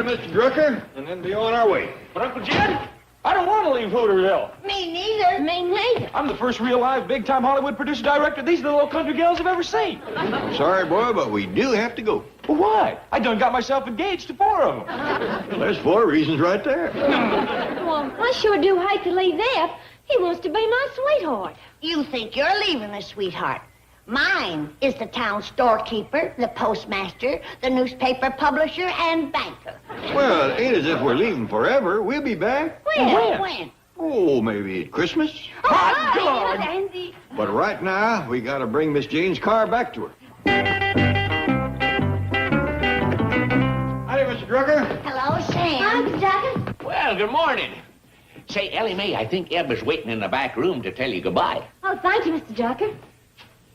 to Mr. Drucker, and then be on our way. But, Uncle Jed, I don't want to leave Hooterville. Me neither. Me neither. I'm the first real live big-time Hollywood producer-director these little old country gals have ever seen. I'm sorry, boy, but we do have to go. Well, why? I done got myself engaged to 4 of them. Well, there's 4 reasons right there. Well, I sure do hate to leave Eph. He wants to be my sweetheart. You think you're leaving a sweetheart. Mine is the town storekeeper, the postmaster, the newspaper publisher, and banker. Well, it ain't as if we're leaving forever. We'll be back. When? Oh, maybe at Christmas. Hot dog! Andy. But right now, we got to bring Miss Jane's car back to her. Howdy, Mr. Drucker. Hello, Sam. Hi, Mr. Drucker. Well, good morning. Say, Ellie Mae, I think Eb is waiting in the back room to tell you goodbye. Oh, thank you, Mr. Drucker.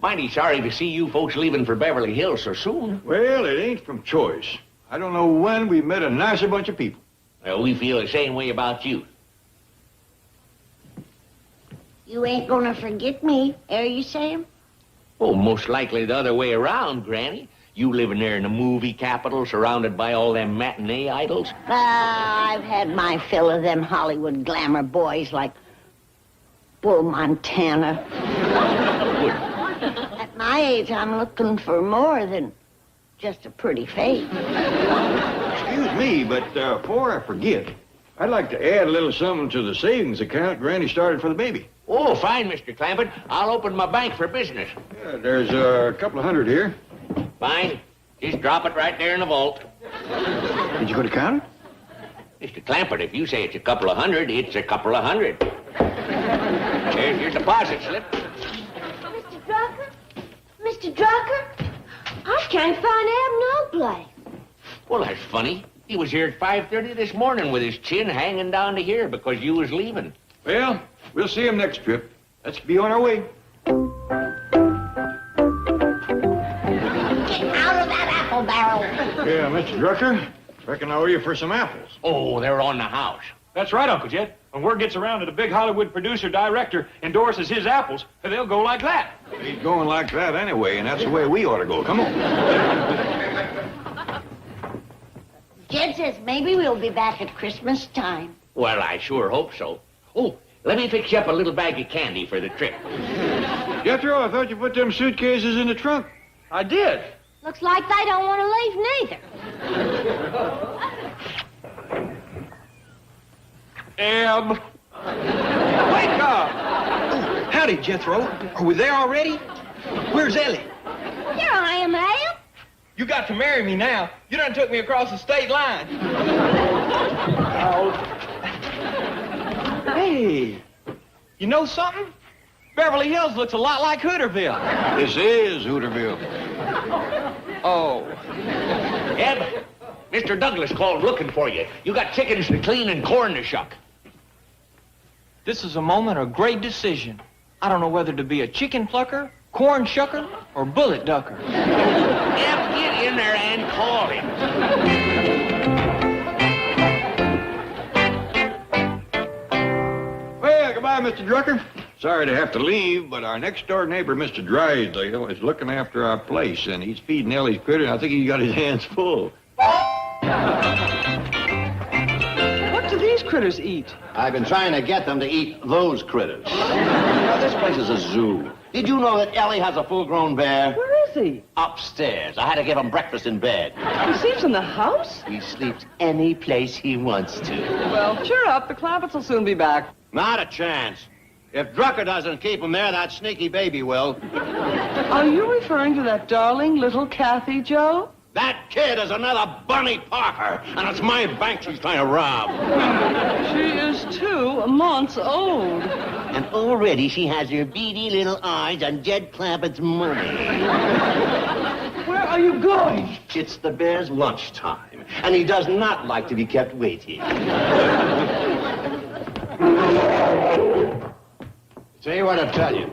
Mighty sorry to see you folks leaving for Beverly Hills so soon. Well, it ain't from choice. I don't know when we've met a nicer bunch of people. Well, we feel the same way about you. You ain't gonna forget me, are you, Sam? Oh, most likely the other way around, Granny. You living there in the movie capital, surrounded by all them matinee idols. I've had my fill of them Hollywood glamour boys like Bull Montana. At my age, I'm looking for more than just a pretty face. Excuse me, but before I forget, I'd like to add a little something to the savings account Granny started for the baby. Oh, fine, Mr. Clampett. I'll open my bank for business. Yeah, there's a couple of hundred here. Fine. Just drop it right there in the vault. Did you go to count it? Mr. Clampett, if you say it's a couple of hundred, it's a couple of hundred. There's your deposit slip. Mr. Drucker? Mr. Drucker? I can't find Eb no place. Well, that's funny. He was here at 5:30 this morning with his chin hanging down to here because you was leaving. Well, we'll see him next trip. Let's be on our way. Get out of that apple barrel. Yeah, Mr. Drucker, reckon I owe you for some apples. Oh, they're on the house. That's right, Uncle Jed. When word gets around that a big Hollywood producer-director endorses his apples, they'll go like that. He's going like that anyway, and that's the way we ought to go. Come on. Jed says maybe we'll be back at Christmas time. Well, I sure hope so. Oh, let me fix you up a little bag of candy for the trip. Jethro, I thought you put them suitcases in the trunk. I did. Looks like they don't want to leave neither. Eb. Wake up! Oh, howdy, Jethro. Are we there already? Where's Ellie? Here I am, Eb. You got to marry me now. You done took me across the state line. Hey, you know something? Beverly Hills looks a lot like Hooterville. This is Hooterville. Oh. Eb, Mr. Douglas called looking for you. You got chickens to clean and corn to shuck. This is a moment of great decision. I don't know whether to be a chicken plucker, corn shucker, or bullet ducker. Eb, get in there and call him. Well, goodbye, Mr. Drucker. Sorry to have to leave, but our next-door neighbor, Mr. Drysdale, is looking after our place, and he's feeding Ellie's critter, and I think he's got his hands full. What do these critters eat? I've been trying to get them to eat those critters. Now, this place is a zoo. Did you know that Ellie has a full-grown bear? Where is he? Upstairs. I had to give him breakfast in bed. He sleeps in the house? He sleeps any place he wants to. Well, cheer up. The Clampetts will soon be back. Not a chance. If Drucker doesn't keep him there, that sneaky baby will. Are you referring to that darling little Kathy, Joe? That kid is another Bunny Parker, and it's my bank she's trying to rob. She is 2 months old. And already she has her beady little eyes on Jed Clampett's money. Where are you going? It's the bear's lunchtime, and he does not like to be kept waiting. Tell you what I'll tell you.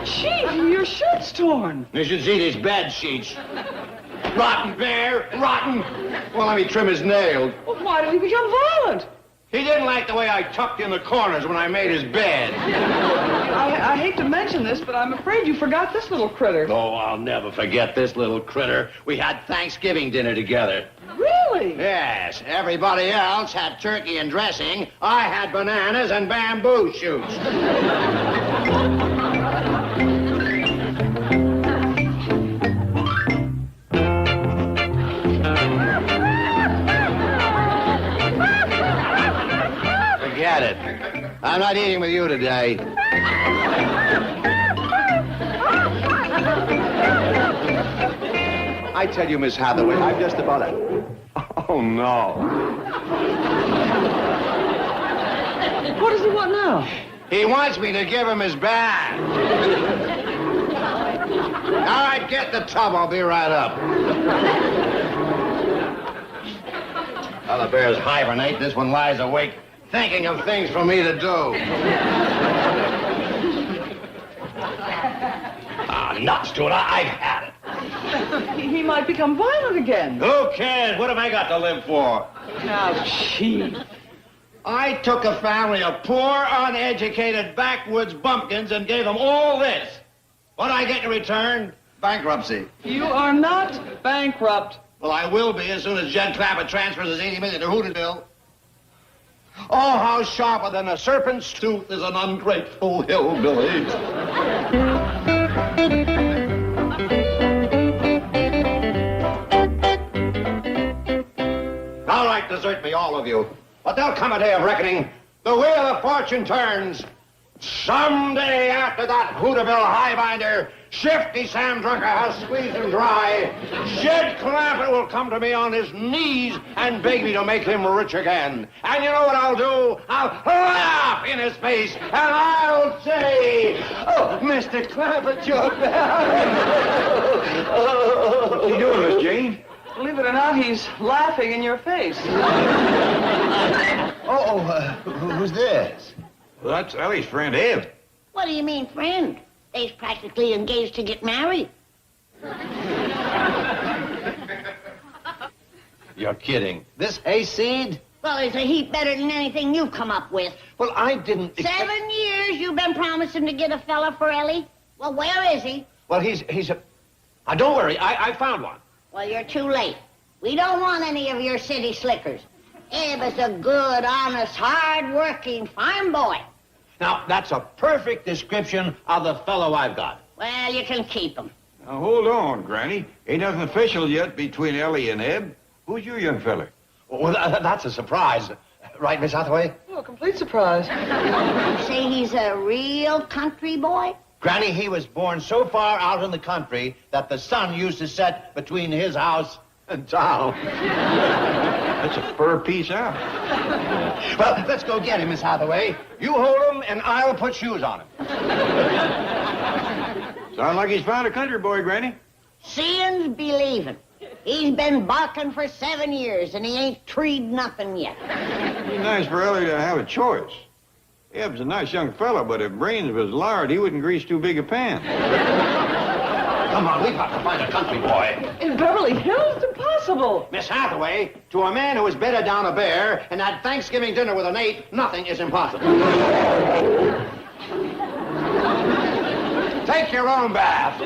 Chief, your shirt's torn. You should see these bed sheets. Rotten bear, rotten. Well, let me trim his nails. Well, why did he become violent? He didn't like the way I tucked in the corners when I made his bed. I hate to mention this, but I'm afraid you forgot this little critter. Oh, I'll never forget this little critter. We had Thanksgiving dinner together. Really? Yes, everybody else had turkey and dressing. I had bananas and bamboo shoots. Forget it. I'm not eating with you today. I tell you, Miss Hathaway, I'm just about a... Oh, no. What does he want now? He wants me to give him his bath. All right, get the tub. I'll be right up. While the bears hibernate, this one lies awake thinking of things for me to do. Nuts to it. I've had it. He might become violent again. Who cares? What have I got to live for? Now, Chief. I took a family of poor, uneducated, backwoods bumpkins and gave them all this. What do I get in return? Bankruptcy. You are not bankrupt. Well, I will be as soon as Jed Clapper transfers his $80 million to Hooterville. Oh, how sharper than a serpent's tooth is an ungrateful hillbilly. All right, desert me, all of you. But there'll come a day of reckoning. The wheel of fortune turns. Someday after that Hooterville highbinder, Shifty Sam Drunker has squeezed him dry, Jed Clapper will come to me on his knees and beg me to make him rich again. And you know what I'll do? I'll laugh in his face and I'll say, "Oh, Mr. Clapper, you're back." What you doing, Miss Jane? Believe it or not, he's laughing in your face. Who's this? Well, that's Ellie's friend, Eb. What do you mean, friend? They's practically engaged to get married. You're kidding. This hayseed? Well, it's a heap better than anything you've come up with. Well, I didn't... 7 years you've been promising to get a fella for Ellie. Well, where is he? Well, he's a... don't worry, I found one. Well, you're too late. We don't want any of your city slickers. Eb is a good, honest, hard-working farm boy. Now, that's a perfect description of the fellow I've got. Well, you can keep him. Now, hold on, Granny. Ain't nothing official yet between Ellie and Eb. Who's your young feller? Well, that's a surprise. Right, Miss Hathaway? Oh, a complete surprise. You say he's a real country boy? Granny, he was born so far out in the country that the sun used to set between his house and town. That's a fur piece out. Well, let's go get him, Miss Hathaway. You hold him, and I'll put shoes on him. Sound like he's found a country boy, Granny. Seeing's believing. He's been barking for 7 years, and he ain't treed nothing yet. It'd be nice for Ellie to have a choice. Eb's a nice young fella, but if brains was lard, he wouldn't grease too big a pan. Come on, we've got to find a country boy. In Beverly Hills? It's impossible. Miss Hathaway, to a man who has bedded down a bear and had Thanksgiving dinner with an ape, nothing is impossible. Take your own bath.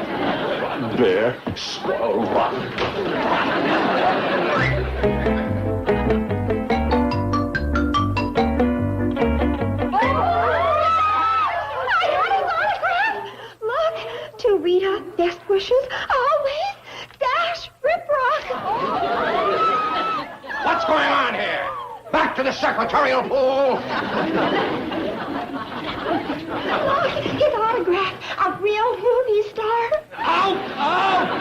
Bear. Swell rotten. To Rita, best wishes, always, Dash Riprock. What's going on here? Back to the secretarial pool. Look, his autograph, a real movie star. Out! Out!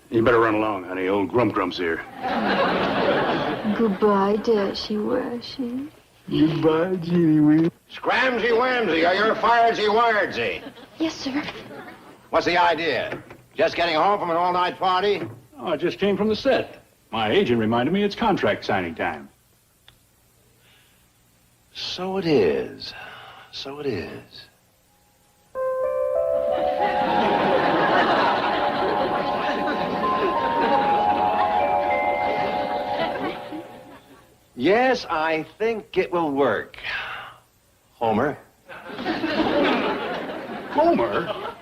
You better run along, honey. Old Grump's here. Goodbye, Dashy Washy. Goodbye, Jeannie Wee. Scramsy Wamsy, or you're firedsy wiredsy. Yes, sir. What's the idea? Just getting home from an all-night party? Oh, I just came from the set. My agent reminded me it's contract signing time. So it is. So it is. Yes, I think it will work. Homer. Homer?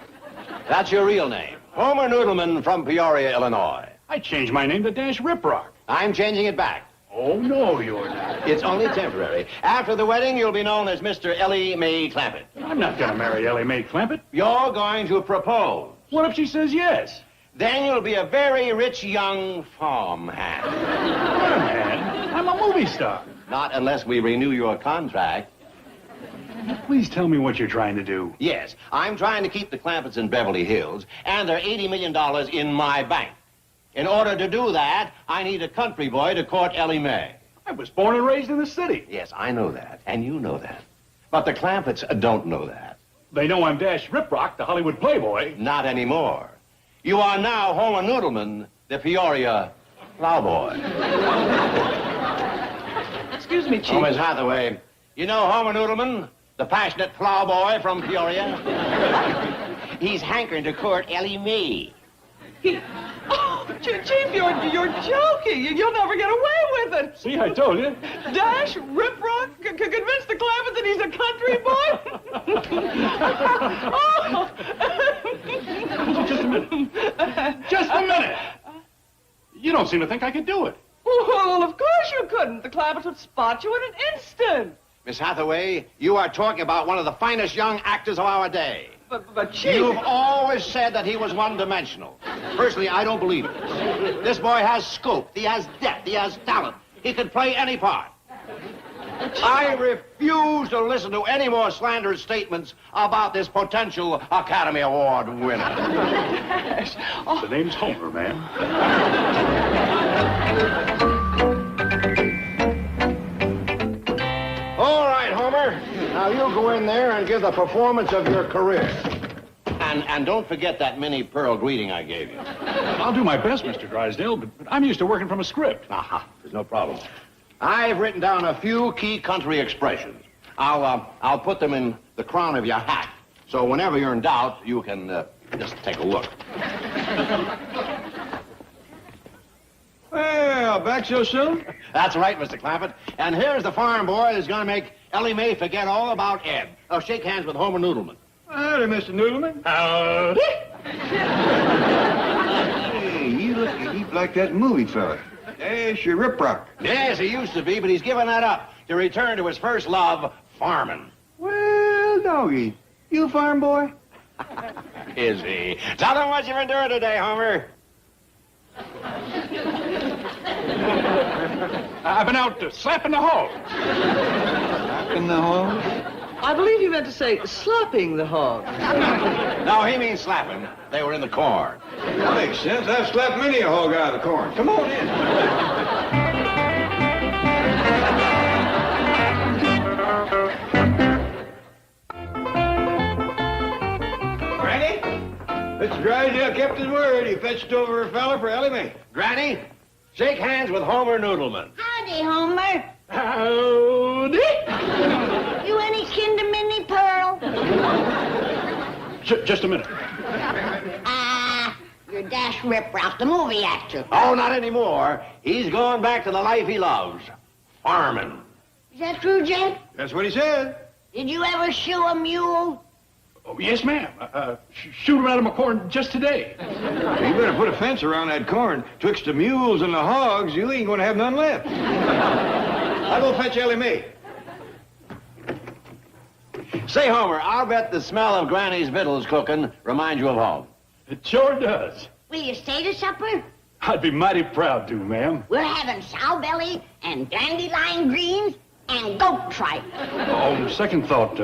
That's your real name. Homer Noodleman from Peoria, Illinois. I changed my name to Dash Riprock. I'm changing it back. Oh, no, you're not. It's only temporary. After the wedding, you'll be known as Mr. Ellie Mae Clampett. I'm not going to marry Ellie Mae Clampett. You're going to propose. What if she says yes? Then you'll be a very rich young farmhand. Man, I'm a movie star. Not unless we renew your contract. Please tell me what you're trying to do. Yes, I'm trying to keep the Clampetts in Beverly Hills and their $80 million in my bank. In order to do that, I need a country boy to court Ellie Mae. I was born and raised in the city. Yes, I know that, and you know that. But the Clampetts don't know that. They know I'm Dash Riprock, the Hollywood playboy. Not anymore. You are now Homer Noodleman, the Peoria plowboy. Excuse me, Chief. Oh, Miss Hathaway, you know Homer Noodleman, the passionate plowboy from Peoria? He's hankering to court Ellie Mae. Oh, Chief, you're joking. You'll never get away with it. See, I told you. Dash Riprock could convince the Clampett that he's a country boy? Just a minute. Just a minute. You don't seem to think I could do it. Well, of course you couldn't. The Clampett would spot you in an instant. Miss Hathaway, you are talking about one of the finest young actors of our day. But Chief... You've always said that he was one-dimensional. Personally, I don't believe it. This boy has scope, he has depth, he has talent. He could play any part. I refuse to listen to any more slanderous statements about this potential Academy Award winner. The name's Homer, ma'am. All right, Homer. Now you go in there and give the performance of your career. And don't forget that mini pearl greeting I gave you. I'll do my best, Mr. Drysdale, but I'm used to working from a script. Aha, there's no problem. I've written down a few key country expressions. I'll put them in the crown of your hat. So whenever you're in doubt, you can just take a look. Well, back so soon? That's right, Mr. Clampett. And here's the farm boy that's going to make Ellie Mae forget all about Ed. Oh, shake hands with Homer Noodleman. Howdy, Mr. Noodleman. Hey, you look a heap like that movie fella. Dash Riprock. Yes, he used to be, but he's given that up to return to his first love, farming. Well, doggy, you a farm boy? Is he? Tell him what you've been doing today, Homer. I've been out slapping the hogs. In the hall? I believe you meant to say slapping the hog. No, he means slapping. They were in the corn. That makes sense. I've slapped many a hog out of the corn. Come on in. Granny? Mr. Drysdale kept his word. He fetched over a fella for Ellie Mae. Granny, shake hands with Homer Noodleman. Howdy, Homer. Howdy. You any kin to Minnie Pearl? Just a minute. You're Dash Riprock, the movie actor. Oh, not anymore. He's going back to the life he loves, farming. Is that true, Jed? That's what he said. Did you ever shoe a mule? Oh, yes, ma'am. Shoot him out of my corn just today. You better put a fence around that corn. Twixt the mules and the hogs, you ain't gonna have none left. I'll go fetch Ellie Mae. Say, Homer, I'll bet the smell of Granny's victuals cooking reminds you of home. It sure does. Will you stay to supper? I'd be mighty proud to, ma'am. We're having sow belly and dandelion greens and goat tripe. On second thought,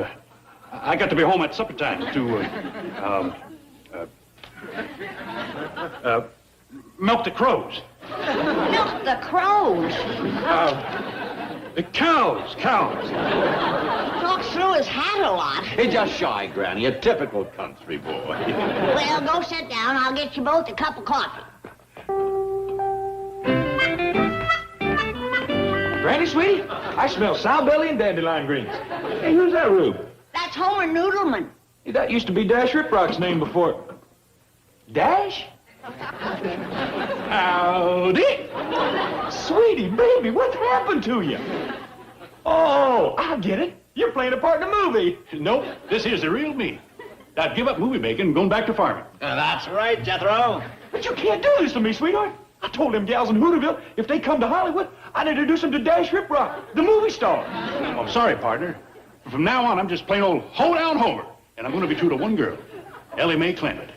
I got to be home at supper time to, milk the crows. Milk the crows. Cows. He talks through his hat a lot. He's just shy, Granny, a typical country boy. Well, go sit down. I'll get you both a cup of coffee. Granny, sweetie, I smell sow belly and dandelion greens. Hey, who's that Rube? That's Homer Noodleman. Hey, that used to be Dash Riprock's name before. Dash? Howdy. Sweetie, baby, what's happened to you? Oh, I get it. You're playing a part in a movie. Nope, this here's the real me. I've give up movie making and going back to farming. That's right, Jethro. But you can't do this to me, sweetheart. I told them gals in Hooterville if they come to Hollywood, I'd introduce them to Dash Riprock, the movie star. Oh, I'm sorry, partner. From now on, I'm just plain old hoedown Homer. And I'm going to be true to one girl, Ellie Mae Clement.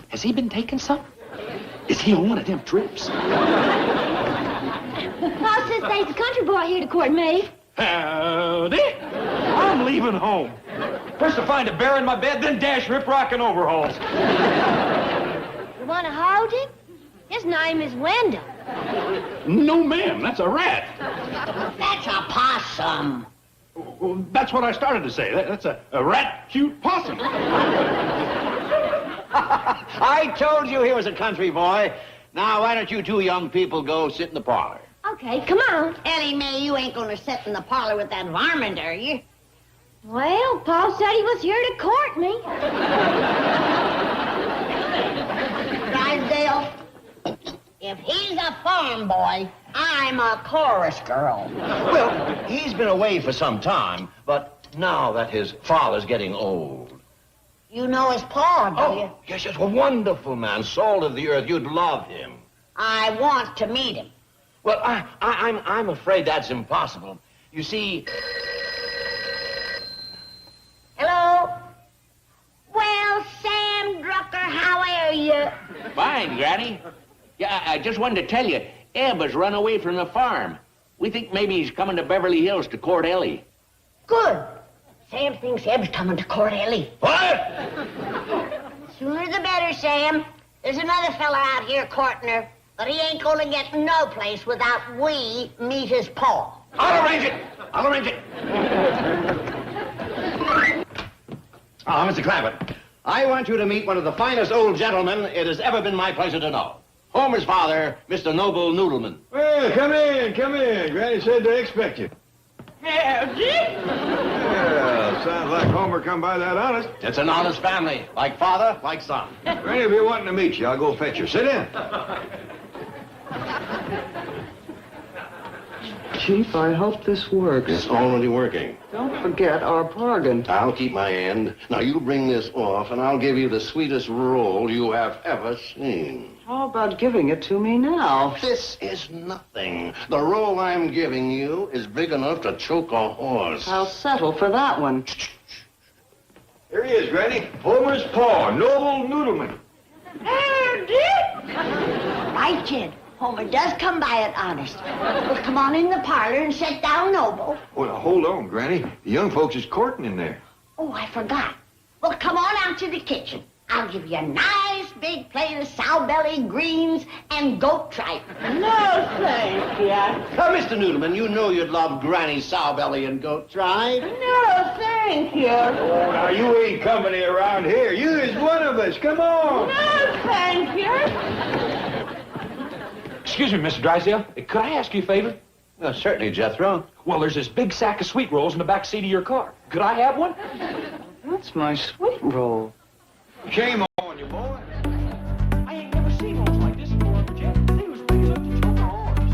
Has he been taking some? Is he on one of them trips? Pa says there's a country boy here to court me. Howdy. I'm leaving home. First to find a bear in my bed, then Dash Riprock and overhauls. You want to hold him? His name is Wendell. No, ma'am, that's a rat. That's a possum. Well, that's what I started to say. That's a rat-cute possum. I told you he was a country boy. Now, why don't you two young people go sit in the parlor? Okay, come on. Ellie Mae, you ain't gonna sit in the parlor with that varmint, are you? Well, Pa said he was here to court me. Drysdale, if he's a farm boy, I'm a chorus girl. Well, he's been away for some time, but now that his father's getting old. You know his pa, do you? Yes, a wonderful man, salt of the earth. You'd love him. I want to meet him. Well, I'm afraid that's impossible. You see... Hello? Well, Sam Drucker, how are you? Fine, Granny. Yeah, I just wanted to tell you, Eb has run away from the farm. We think maybe he's coming to Beverly Hills to court Ellie. Good. Sam thinks Eb's coming to court Ellie. What? Sooner the better, Sam. There's another fella out here courting her, but he ain't gonna get no place without we meet his paw. I'll arrange it. I'll arrange it. Mr. Clampett, I want you to meet one of the finest old gentlemen it has ever been my pleasure to know. Homer's father, Mr. Noble Noodleman. Well, come in. Granny said they expect you. Howdy. Yeah, sounds like Homer come by that honest. It's an honest family, like father, like son. Granny will be wanting to meet you. I'll go fetch her. Sit in. Chief, I hope this works. It's already working. Don't forget our bargain. I'll keep my end. Now, you bring this off, and I'll give you the sweetest roll you have ever seen. How about giving it to me now? This is nothing. The roll I'm giving you is big enough to choke a horse. I'll settle for that one. Here he is, Granny. Homer's paw, Noble Noodleman. Right, kid. Homer does come by it honest. Well, come on in the parlor and sit down, Noble. Oh, now, hold on, Granny. The young folks is courting in there. Oh, I forgot. Well, come on out to the kitchen. I'll give you a nice big plate of sow belly, greens, and goat tripe. No, thank you. Now, Mr. Noodleman, you know you'd love Granny's sow belly and goat tripe. No, thank you. Oh, now, you ain't company around here. You is one of us. Come on. No, thank you. Excuse me, Mr. Drysdale. Could I ask you a favor? Certainly, Jethro. Well, there's this big sack of sweet rolls in the back seat of your car. Could I have one? That's my sweet roll. Shame on you, boy. I ain't never seen rolls like this before, Jeff. They was big enough to choke a horse.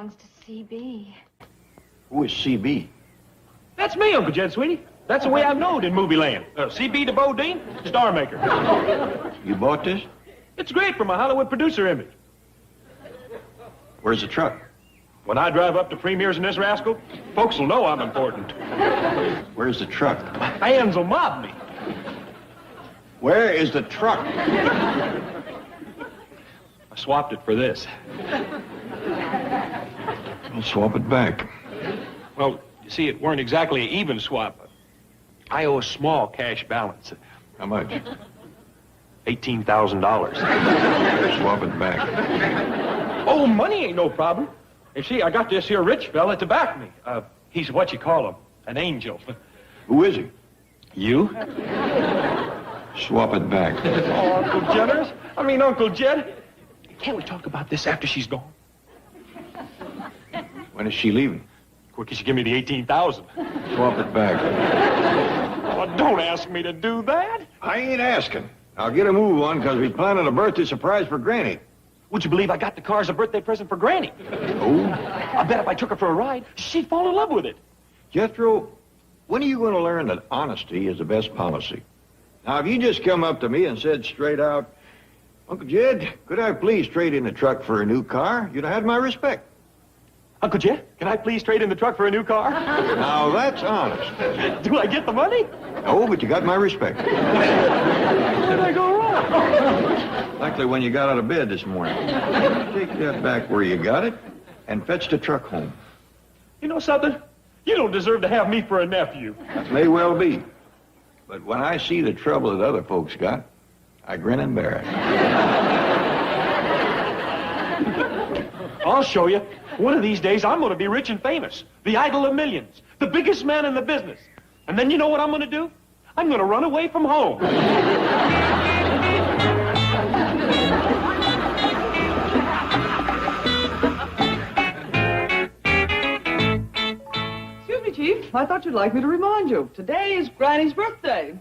belongs to CB. Who is CB? That's me, Uncle Jed, sweetie. That's the way I'm known in movie land. C.B. de Bodine, star maker. You bought this? It's great for my Hollywood producer image. Where's the truck? When I drive up to premieres in this rascal, folks will know I'm important. Where's the truck? My fans will mob me. Where is the truck? I swapped it for this. I'll swap it back. Well, you see, it weren't exactly an even swap. I owe a small cash balance. How much? $18,000. Swap it back. Oh, money ain't no problem. You see, I got this here rich fella to back me. He's what you call him, an angel. Who is he? You? Swap it back. Oh, Uncle Generous. Uncle Jed. Can't we talk about this after she's gone? When is she leaving? Quick as you give me the $18,000. Swap it back. Oh, don't ask me to do that. I ain't asking. I'll get a move on because we're planning a birthday surprise for Granny. Would you believe I got the car as a birthday present for Granny? Oh? I bet if I took her for a ride, she'd fall in love with it. Jethro, when are you going to learn that honesty is the best policy? Now, if you just come up to me and said straight out, Uncle Jed, could I please trade in the truck for a new car? You'd have had my respect. Uncle Jed, can I please trade in the truck for a new car? Now, that's honest. Do I get the money? No, but you got my respect. Where did I go wrong? Likely when you got out of bed this morning. Take that back where you got it and fetch the truck home. You know something? You don't deserve to have me for a nephew. That may well be. But when I see the trouble that other folks got, I grin and bear it. I'll show you. One of these days, I'm going to be rich and famous. The idol of millions. The biggest man in the business. And then you know what I'm going to do? I'm going to run away from home. Excuse me, Chief. I thought you'd like me to remind you. Today is Granny's birthday.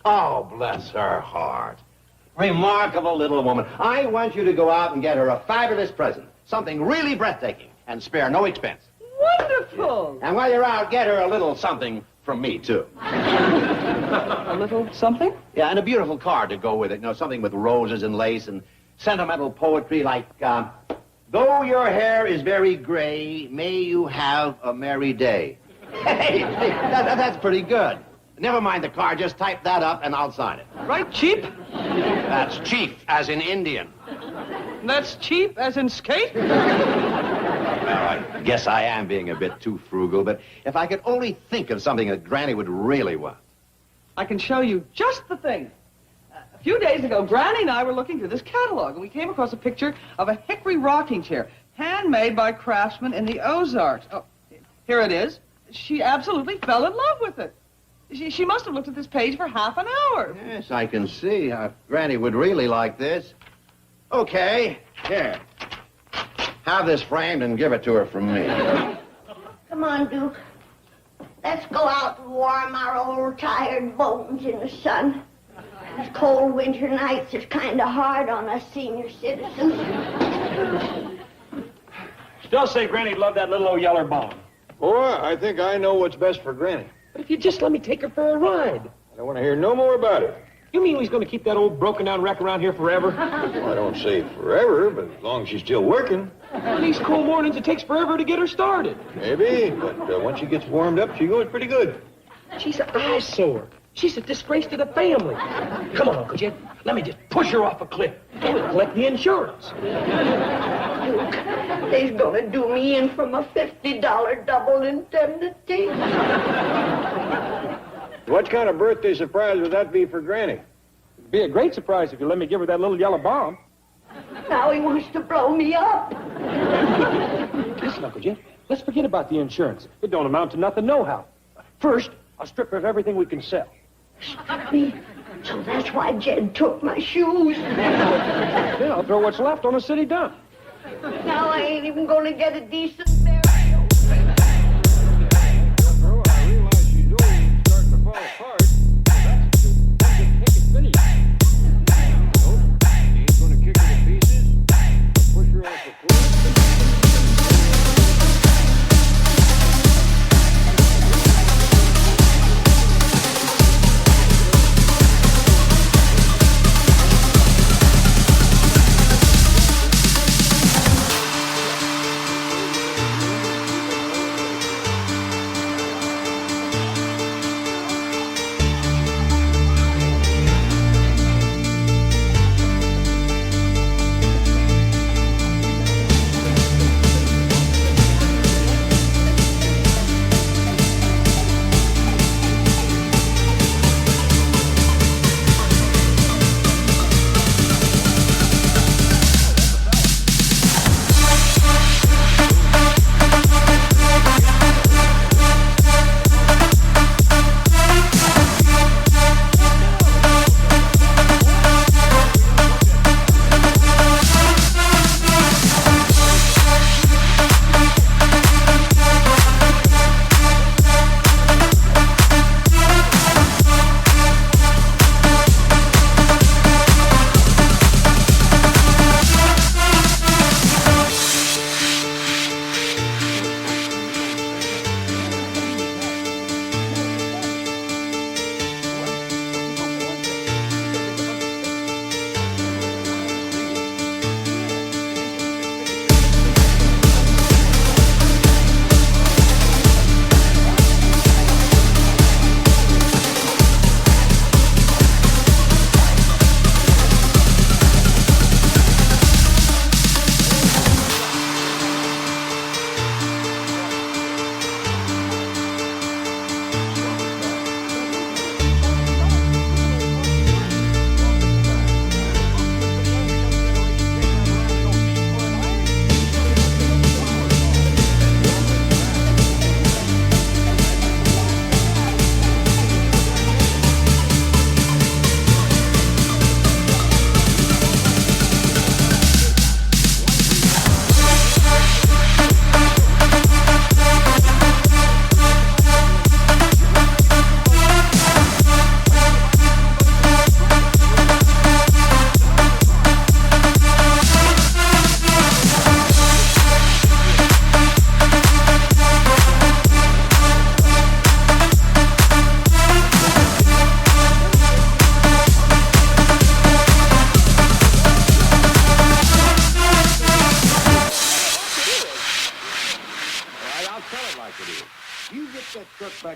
Oh, bless her heart. Remarkable little woman. I want you to go out and get her a fabulous present. Something really breathtaking. And spare no expense. Wonderful. And while you're out, get her a little something from me, too. A little something? Yeah, and a beautiful card to go with it. You know, something with roses and lace and sentimental poetry like, though your hair is very gray, may you have a merry day. Hey, that's pretty good. Never mind the card, just type that up and I'll sign it. Right, Chief? That's chief, as in Indian. That's cheap as in skate? Well, I guess I am being a bit too frugal, but if I could only think of something that Granny would really want. I can show you just the thing. A few days ago, Granny and I were looking through this catalog, and we came across a picture of a hickory rocking chair, handmade by craftsmen in the Ozarks. Oh, here it is. She absolutely fell in love with it. She must have looked at this page for half an hour. Yes, I can see how Granny would really like this. Okay, here. Have this framed and give it to her from me. Come on, Duke. Let's go out and warm our old tired bones in the sun. These cold winter nights is kind of hard on us senior citizens. Still say Granny'd love that little old yeller bomb. Boy, I think I know what's best for Granny. But if you just let me take her for a ride. I don't want to hear no more about it. You mean he's going to keep that old broken-down wreck around here forever? Well, I don't say forever, but as long as she's still working. On these cold mornings, it takes forever to get her started. Maybe, but once she gets warmed up, she goes pretty good. She's an eyesore. She's a disgrace to the family. Come on, Uncle Jed. Let me just push her off a cliff. And we'll collect the insurance. Duke, they's gonna do me in from a $50 double indemnity. What kind of birthday surprise would that be for Granny? It'd be a great surprise if you let me give her that little yellow bomb. Now he wants to blow me up. Listen, Uncle Jed, let's forget about the insurance. It don't amount to nothing nohow. First, I'll strip her of everything we can sell. Strip me? So that's why Jed took my shoes. Then I'll throw what's left on a city dump. Now I ain't even gonna get a decent burial. I realize she's old and starting to fall apart. That's the kick it finish. Nope, he ain't gonna kick her to pieces. I'll push her off the cliff.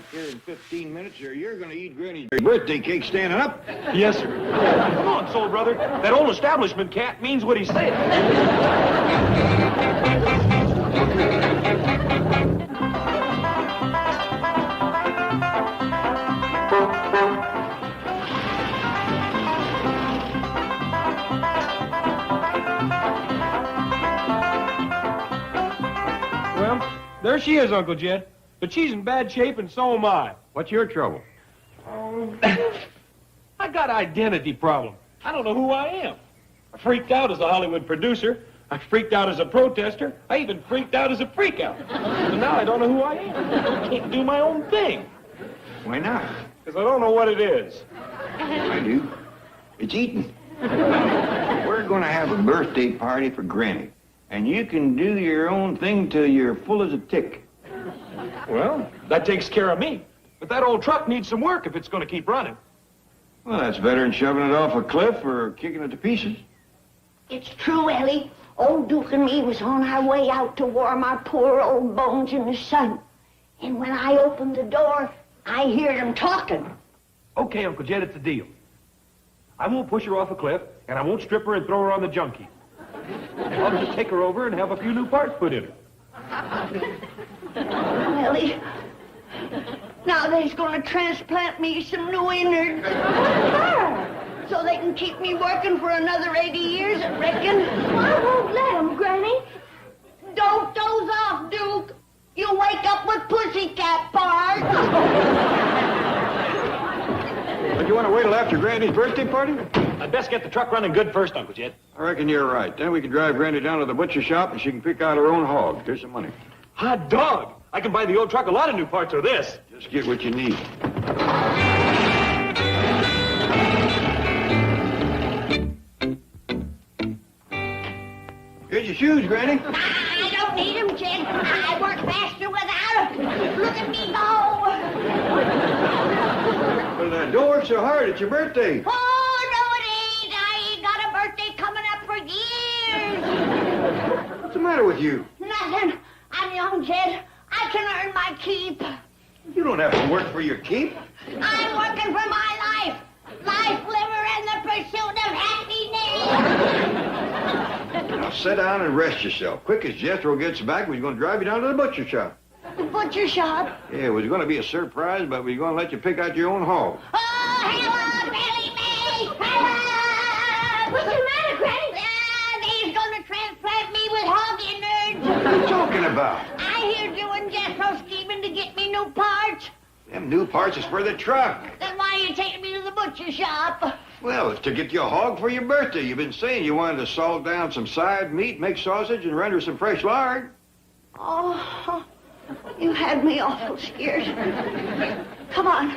back there in 15 minutes, or you're going to eat Granny's birthday cake standing up. Yes, sir. Come on, soul brother. That old establishment cat means what he said. Well, there she is, Uncle Jed. But she's in bad shape, and so am I. What's your trouble? I got identity problem. I don't know who I am. I freaked out as a Hollywood producer. I freaked out as a protester. I even freaked out as a freakout. And now I don't know who I am. I can't do my own thing. Why not? Because I don't know what it is. I do. It's eating. We're going to have a birthday party for Granny. And you can do your own thing till you're full as a tick. Well, that takes care of me. But that old truck needs some work if it's going to keep running. Well, that's better than shoving it off a cliff or kicking it to pieces. It's true, Ellie. Old Duke and me was on our way out to warm our poor old bones in the sun. And when I opened the door, I heard them talking. Okay, Uncle Jed, it's a deal. I won't push her off a cliff, and I won't strip her and throw her on the junkie. And I'll just take her over and have a few new parts put in her. Ellie, now they's gonna transplant me some new innards. So they can keep me working for another 80 years, I reckon. I won't let them, Granny. Don't doze off, Duke. You'll wake up with pussycat parts. But you want to wait till after Granny's birthday party? I'd best get the truck running good first, Uncle Jed. I reckon you're right. Then we can drive Granny down to the butcher shop and she can pick out her own hog. Here's some money. Hot dog! I can buy the old truck a lot of new parts with this. Just get what you need. Here's your shoes, Granny. I don't need them, Jed. I work faster without them. Look at me go. Well, don't work so hard. It's your birthday. Oh, no, it ain't. I ain't got a birthday coming up for years. What's the matter with you? Nothing. I'm young, Jed. I can earn my keep. You don't have to work for your keep. I'm working for my life. Life, liver, and the pursuit of happiness. Now sit down and rest yourself. Quick as Jethro gets back, we're going to drive you down to the butcher shop. The butcher shop? Yeah, it was going to be a surprise, but we're going to let you pick out your own hog. Oh, hello, Billy Mae! Hello! What's the matter, Granny? They's gonna transplant me with hog innards. What are you talking about? I hear you and Jethro scheming to get me new parts. Them new parts is for the truck. Then why are you taking me to the butcher shop? Well, it's to get you a hog for your birthday. You've been saying you wanted to salt down some side meat, make sausage, and render some fresh lard. Oh, you had me awful scared. Come on.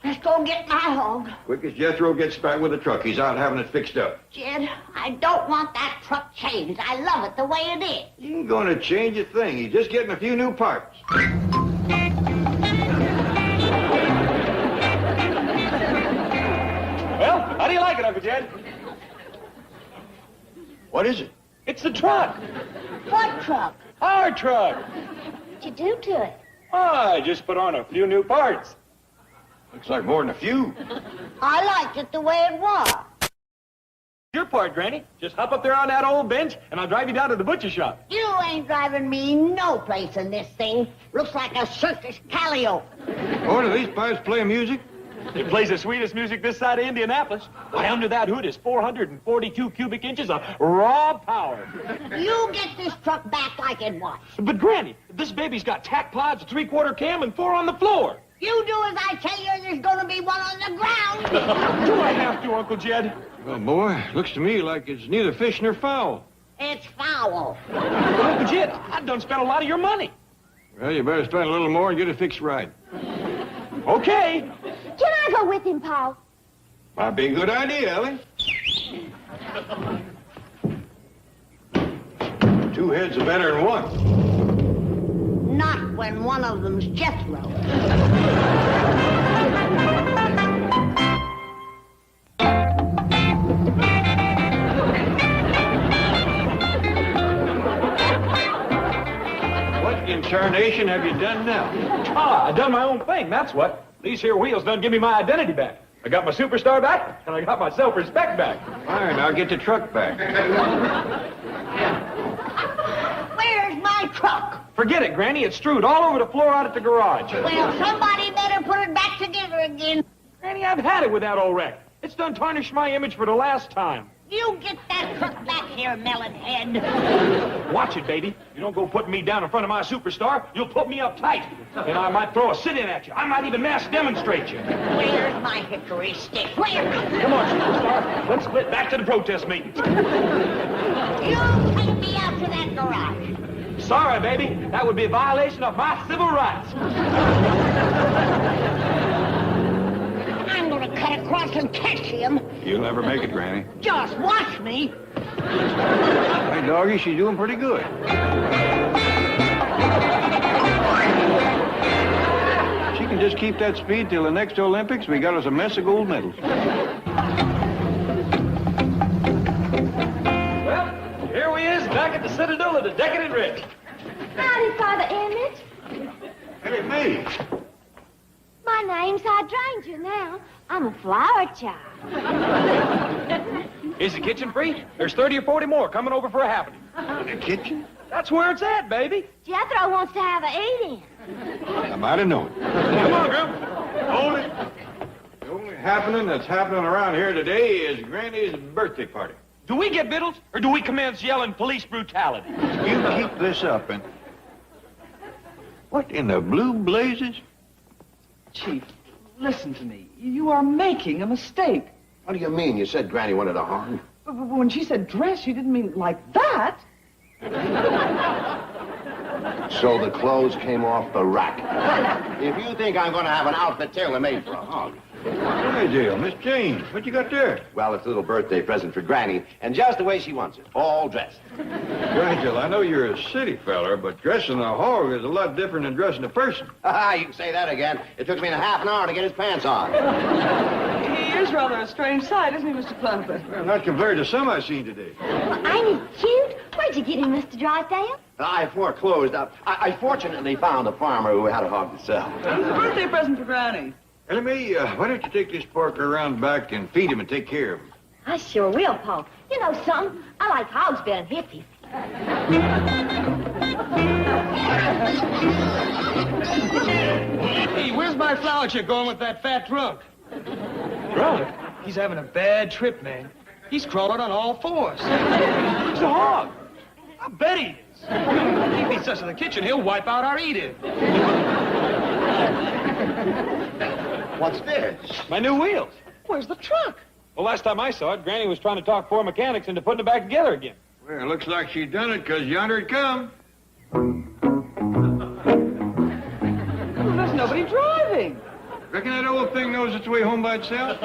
Let's go get my hog. Quick as Jethro gets back with the truck. He's out having it fixed up. Jed, I don't want that truck changed. I love it the way it is. You ain't going to change a thing. He's just getting a few new parts. Well, how do you like it, Uncle Jed? What is it? It's the truck. What truck? Our truck. What'd you do to it? Oh, I just put on a few new parts. Looks like more than a few. I liked it the way it was. Your part, Granny. Just hop up there on that old bench, and I'll drive you down to the butcher shop. You ain't driving me no place in this thing. Looks like a circus calliope. Oh, do these pipes play music? It plays the sweetest music this side of Indianapolis. Why, under that hood is 442 cubic inches of raw power. You get this truck back like it was. But, Granny, this baby's got tack pods, a three-quarter cam, and 4 on the floor. You do as I tell you, there's gonna be one on the ground. Do I have to, Uncle Jed? Well, boy, looks to me like it's neither fish nor fowl. It's foul. Uncle Jed, I've done spent a lot of your money. Well, you better spend a little more and get it fixed right. Okay. Can I go with him, Paul? Might be a good idea, Ellie. Two heads are better than one. Not when one of them's Jethro. What in tarnation have you done now? I done my own thing, that's what. These here wheels done give me my identity back. I got my superstar back, and I got my self-respect back. All right, now get the truck back. Where's my truck? Forget it, Granny. It's strewed all over the floor out at the garage. Well, somebody better put it back together again. Granny, I've had it with that old wreck. It's done tarnished my image for the last time. You get that truck back here, melon head. Watch it, baby. You don't go putting me down in front of my superstar, you'll put me up tight. And I might throw a sit-in at you. I might even mass demonstrate you. Where's my hickory stick? Where? Come on, superstar. Let's split back to the protest meetings. You take me out to that garage. Sorry, baby. That would be a violation of my civil rights. I'm gonna cut across and catch him. You'll never make it, Granny. Just watch me. Hey, doggy, she's doing pretty good. She can just keep that speed till the next Olympics. We got us a mess of gold medals. Well, here we is, back at the Citadel of the Decadent Rich. Howdy, Father Emmett. Hey, me. My name's Hydrangea now. I'm a flower child. Is the kitchen free? There's 30 or 40 more coming over for a happening. In the kitchen? That's where it's at, baby. Jethro wants to have a eat-in. I might have known. Come on, girl. Hold it. The only happening that's happening around here today is Granny's birthday party. Do we get victuals, or do we commence yelling police brutality? You keep this up and... What in the blue blazes? Chief, listen to me. You are making a mistake. What do you mean? You said Granny wanted a hog. But when she said dress, she didn't mean like that. So the clothes came off the rack. If you think I'm going to have an outfit tailor-made for a hog. Hey, Jill, Miss Jane, what you got there? Well, it's a little birthday present for Granny, and just the way she wants it, all dressed. Angel, I know you're a city feller, but dressing a hog is a lot different than dressing a person. You can say that again. It took me a half an hour to get his pants on. He is rather a strange sight, isn't he, Mr. Clumpett? Well, not compared to some I've seen today. Well, ain't he cute? Where'd you get him, Mr. Drysdale? I foreclosed. I fortunately found a farmer who had a hog to sell. It's a birthday present for Granny. Ellie, why don't you take this Parker around back and feed him and take care of him? I sure will, Pa. You know something? I like hogs better than hippies. Hey, where's my flower chick going with that fat drunk? Drunk? He's having a bad trip, man. He's crawling on all fours. It's a hog. I bet he is. If he beats us in the kitchen, he'll wipe out our eat-in. What's this? My new wheels. Where's the truck? Well, last time I saw it, Granny was trying to talk four mechanics into putting it back together again. Well, looks like she done it, 'cause yonder it come. Well, there's nobody driving. Reckon that old thing knows its way home by itself?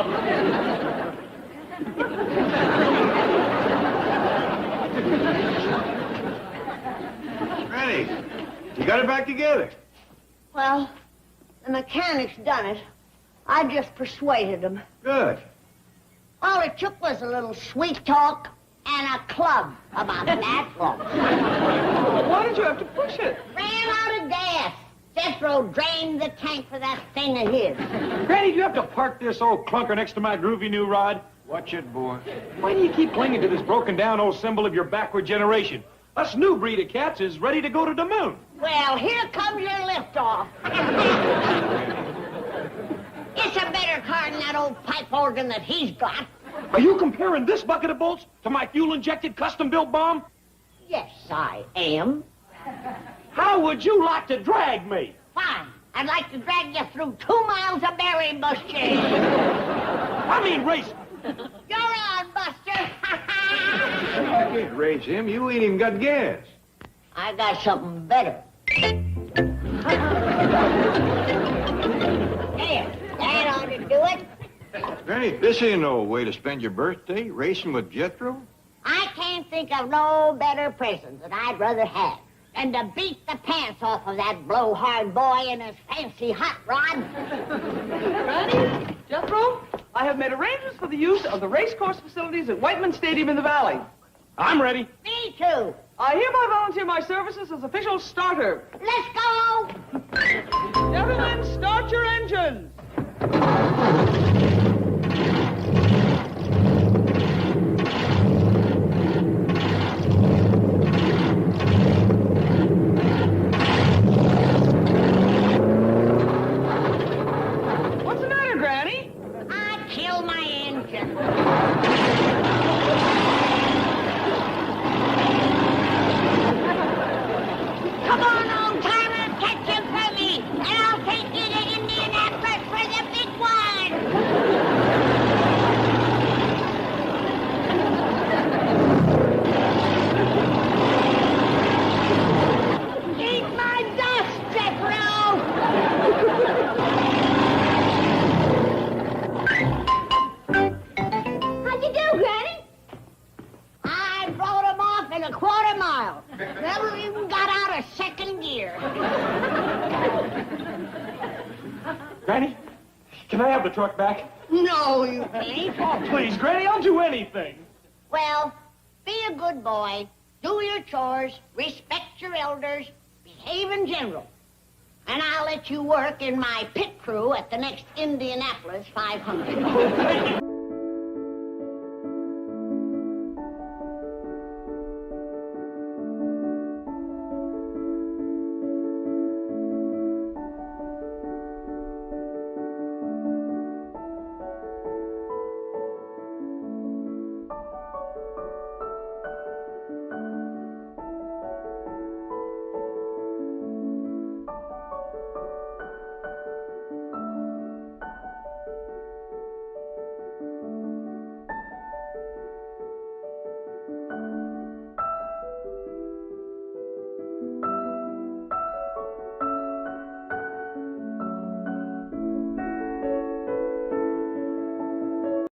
Granny, you got it back together. Well, the mechanics done it. I just persuaded them. Good. All it took was a little sweet talk and a club about that long. Why did you have to push it? Ran out of gas. Jethro drained the tank for that thing of his. Granny, do you have to park this old clunker next to my groovy new ride? Watch it, boy. Why do you keep clinging to this broken-down old symbol of your backward generation? Us new breed of cats is ready to go to the moon. Well, here comes your liftoff. It's a better car than that old pipe organ that he's got. Are you comparing this bucket of bolts to my fuel-injected, custom-built bomb? Yes, I am. How would you like to drag me? Fine. I'd like to drag you through 2 miles of berry bushes. I mean racing. You're on, Buster. I can't race him. You ain't even got gas. I got something better. There. That ought to do it. Granny, this ain't no way to spend your birthday, racing with Jethro. I can't think of no better present that I'd rather have than to beat the pants off of that blowhard boy in his fancy hot rod. Granny, Jethro, I have made arrangements for the use of the racecourse facilities at Whiteman Stadium in the Valley. I'm ready. Me too. I hereby volunteer my services as official starter. Let's go! Gentlemen, start your engines. What's the matter, Granny? I killed my engine. Come on, old timer, catch him for me, and I'll take you to Indianapolis for the big one. Eat my dust, Jethro! How'd you do, Granny? I brought him off in a quarter mile. Never even got out of second gear. Granny, can I have the truck back? No, you ain't. Oh, please, Granny, I'll do anything. Well, be a good boy, do your chores, respect your elders, behave in general. And I'll let you work in my pit crew at the next Indianapolis 500.